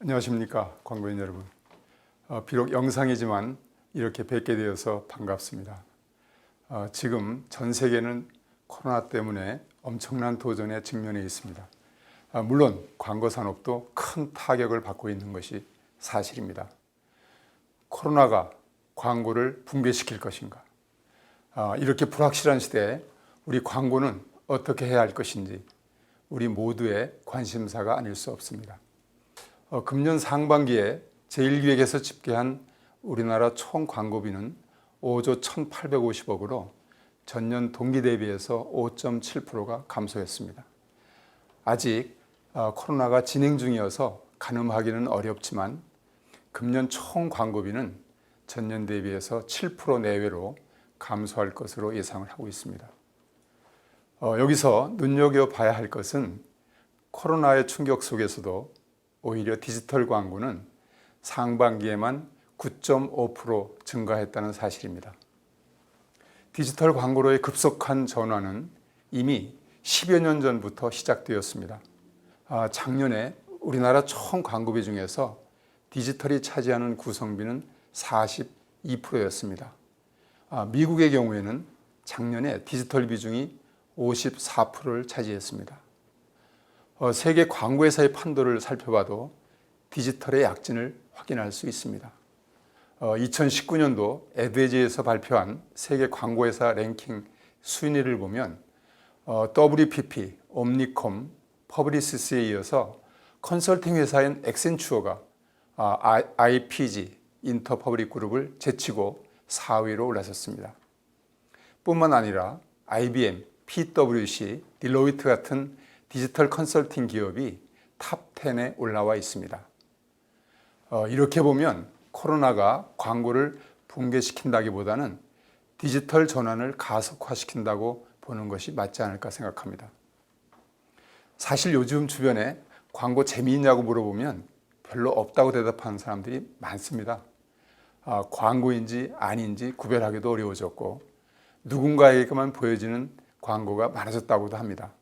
안녕하십니까 광고인 여러분. 비록 영상이지만 이렇게 뵙게 되어서 반갑습니다. 지금 전 세계는 코로나 때문에 엄청난 도전에 직면해 있습니다. 물론 광고 산업도 큰 타격을 받고 있는 것이 사실입니다. 코로나가 광고를 붕괴시킬 것인가? 이렇게 불확실한 시대에 우리 광고는 어떻게 해야 할 것인지 우리 모두의 관심사가 아닐 수 없습니다. 금년 상반기에 제1기획에서 집계한 우리나라 총 광고비는 5조 1,850억으로 전년 동기 대비해서 5.7%가 감소했습니다. 아직 코로나가 진행 중이어서 가늠하기는 어렵지만 금년 총 광고비는 전년 대비해서 7% 내외로 감소할 것으로 예상을 하고 있습니다. 여기서 눈여겨봐야 할 것은 코로나의 충격 속에서도 오히려 디지털 광고는 상반기에만 9.5% 증가했다는 사실입니다. 디지털 광고로의 급속한 전환은 이미 10여 년 전부터 시작되었습니다. 작년에 우리나라 총 광고비 중에서 디지털이 차지하는 구성비는 42%였습니다. 미국의 경우에는 작년에 디지털 비중이 54%를 차지했습니다. 세계 광고회사의 판도를 살펴봐도 디지털의 약진을 확인할 수 있습니다. 2019년도 에드에지에서 발표한 세계 광고회사 랭킹 순위를 보면 WPP, 옴니콤, 퍼블리시스에 이어서 컨설팅 회사인 엑센추어가 IPG, 인터퍼블릭 그룹을 제치고 4위로 올라섰습니다. 뿐만 아니라 IBM, PwC, 딜로이트 같은 디지털 컨설팅 기업이 탑 10에 올라와 있습니다. 이렇게 보면 코로나가 광고를 붕괴시킨다기보다는 디지털 전환을 가속화시킨다고 보는 것이 맞지 않을까 생각합니다. 사실 요즘 주변에 광고 재미있냐고 물어보면 별로 없다고 대답하는 사람들이 많습니다. 광고인지 아닌지 구별하기도 어려워졌고 누군가에게만 보여지는 광고가 많아졌다고도 합니다.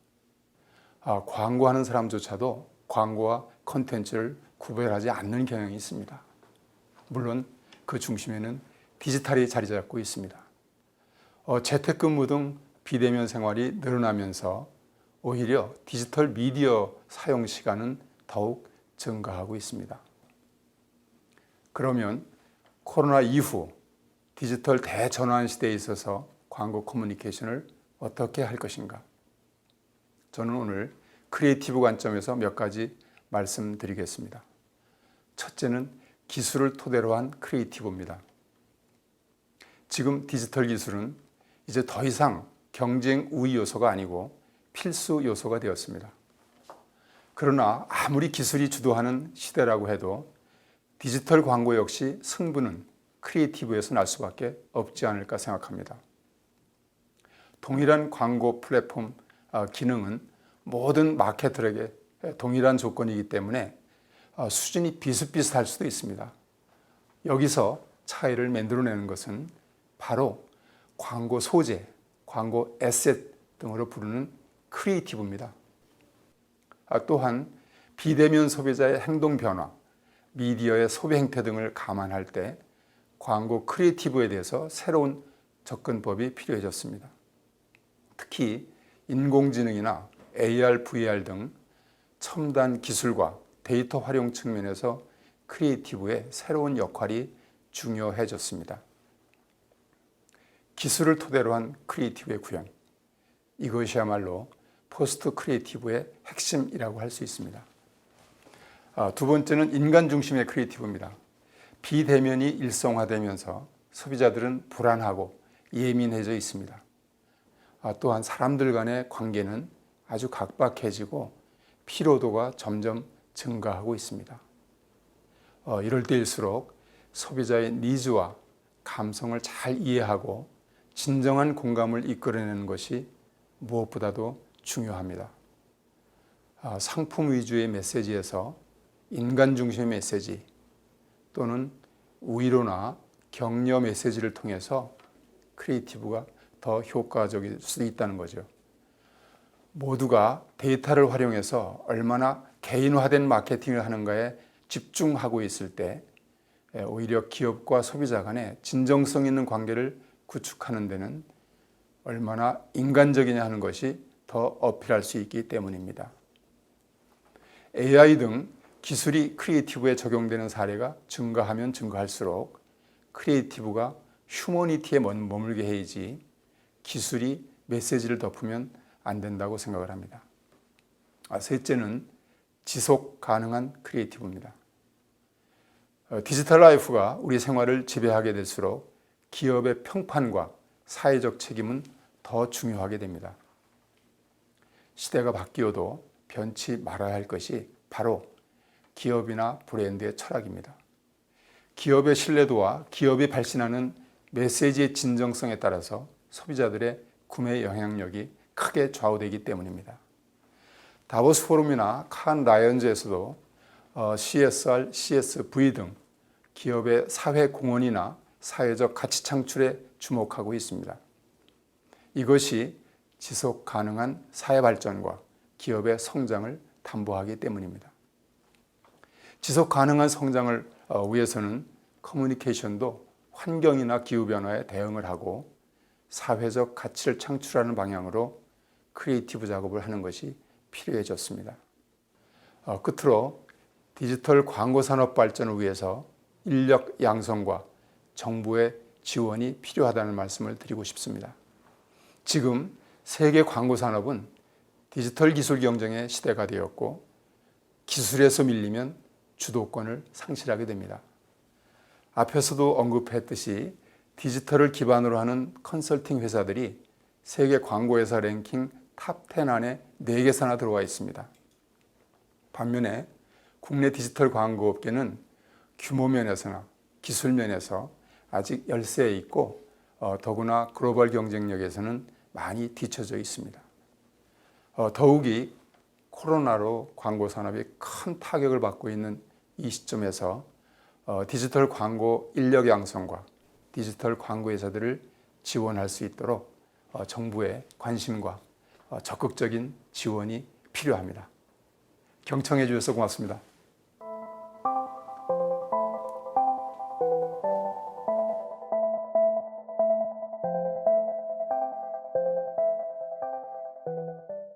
광고하는 사람조차도 광고와 콘텐츠를 구별하지 않는 경향이 있습니다. 물론 그 중심에는 디지털이 자리 잡고 있습니다. 재택근무 등 비대면 생활이 늘어나면서 오히려 디지털 미디어 사용 시간은 더욱 증가하고 있습니다. 그러면 코로나 이후 디지털 대전환 시대에 있어서 광고 커뮤니케이션을 어떻게 할 것인가? 저는 오늘 크리에이티브 관점에서 몇 가지 말씀드리겠습니다. 첫째는 기술을 토대로 한 크리에이티브입니다. 지금 디지털 기술은 이제 더 이상 경쟁 우위 요소가 아니고 필수 요소가 되었습니다. 그러나 아무리 기술이 주도하는 시대라고 해도 디지털 광고 역시 승부는 크리에이티브에서 날 수밖에 없지 않을까 생각합니다. 동일한 광고 플랫폼 기능은 모든 마케터에게 동일한 조건이기 때문에 수준이 비슷비슷할 수도 있습니다. 여기서 차이를 만들어내는 것은 바로 광고 소재, 광고 에셋 등으로 부르는 크리에이티브입니다. 또한 비대면 소비자의 행동 변화, 미디어의 소비 행태 등을 감안할 때 광고 크리에이티브에 대해서 새로운 접근법이 필요해졌습니다. 특히 인공지능이나 AR, VR 등 첨단 기술과 데이터 활용 측면에서 크리에이티브의 새로운 역할이 중요해졌습니다. 기술을 토대로 한 크리에이티브의 구현, 이것이야말로 포스트 크리에이티브의 핵심이라고 할 수 있습니다. 두 번째는 인간 중심의 크리에이티브입니다. 비대면이 일상화되면서 소비자들은 불안하고 예민해져 있습니다. 또한 사람들 간의 관계는 아주 각박해지고 피로도가 점점 증가하고 있습니다. 이럴 때일수록 소비자의 니즈와 감성을 잘 이해하고 진정한 공감을 이끌어내는 것이 무엇보다도 중요합니다. 상품 위주의 메시지에서 인간 중심의 메시지 또는 위로나 격려 메시지를 통해서 크리에이티브가 더 효과적일 수도 있다는 거죠. 모두가 데이터를 활용해서 얼마나 개인화된 마케팅을 하는가에 집중하고 있을 때 오히려 기업과 소비자 간의 진정성 있는 관계를 구축하는 데는 얼마나 인간적이냐 하는 것이 더 어필할 수 있기 때문입니다. AI 등 기술이 크리에이티브에 적용되는 사례가 증가하면 증가할수록 크리에이티브가 휴머니티에 머물게 해야지 기술이 메시지를 덮으면 안 된다고 생각을 합니다. 셋째는 지속 가능한 크리에이티브입니다. 디지털 라이프가 우리 생활을 지배하게 될수록 기업의 평판과 사회적 책임은 더 중요하게 됩니다. 시대가 바뀌어도 변치 말아야 할 것이 바로 기업이나 브랜드의 철학입니다. 기업의 신뢰도와 기업이 발신하는 메시지의 진정성에 따라서 소비자들의 구매 영향력이 크게 좌우되기 때문입니다. 다보스 포럼이나 칸 라이언즈에서도 CSR, CSV 등 기업의 사회 공헌이나 사회적 가치 창출에 주목하고 있습니다. 이것이 지속 가능한 사회 발전과 기업의 성장을 담보하기 때문입니다. 지속 가능한 성장을 위해서는 커뮤니케이션도 환경이나 기후변화에 대응을 하고 사회적 가치를 창출하는 방향으로 크리에이티브 작업을 하는 것이 필요해졌습니다. 끝으로 디지털 광고 산업 발전을 위해서 인력 양성과 정부의 지원이 필요하다는 말씀을 드리고 싶습니다. 지금 세계 광고 산업은 디지털 기술 경쟁의 시대가 되었고 기술에서 밀리면 주도권을 상실하게 됩니다. 앞에서도 언급했듯이 디지털을 기반으로 하는 컨설팅 회사들이 세계 광고회사 랭킹 탑 10 안에 4개사나 들어와 있습니다. 반면에 국내 디지털 광고 업계는 규모 면에서나 기술 면에서 아직 열세에 있고 더구나 글로벌 경쟁력에서는 많이 뒤처져 있습니다. 더욱이 코로나로 광고 산업이 큰 타격을 받고 있는 이 시점에서 디지털 광고 인력 양성과 디지털 광고 회사들을 지원할 수 있도록 정부의 관심과 적극적인 지원이 필요합니다. 경청해 주셔서 고맙습니다.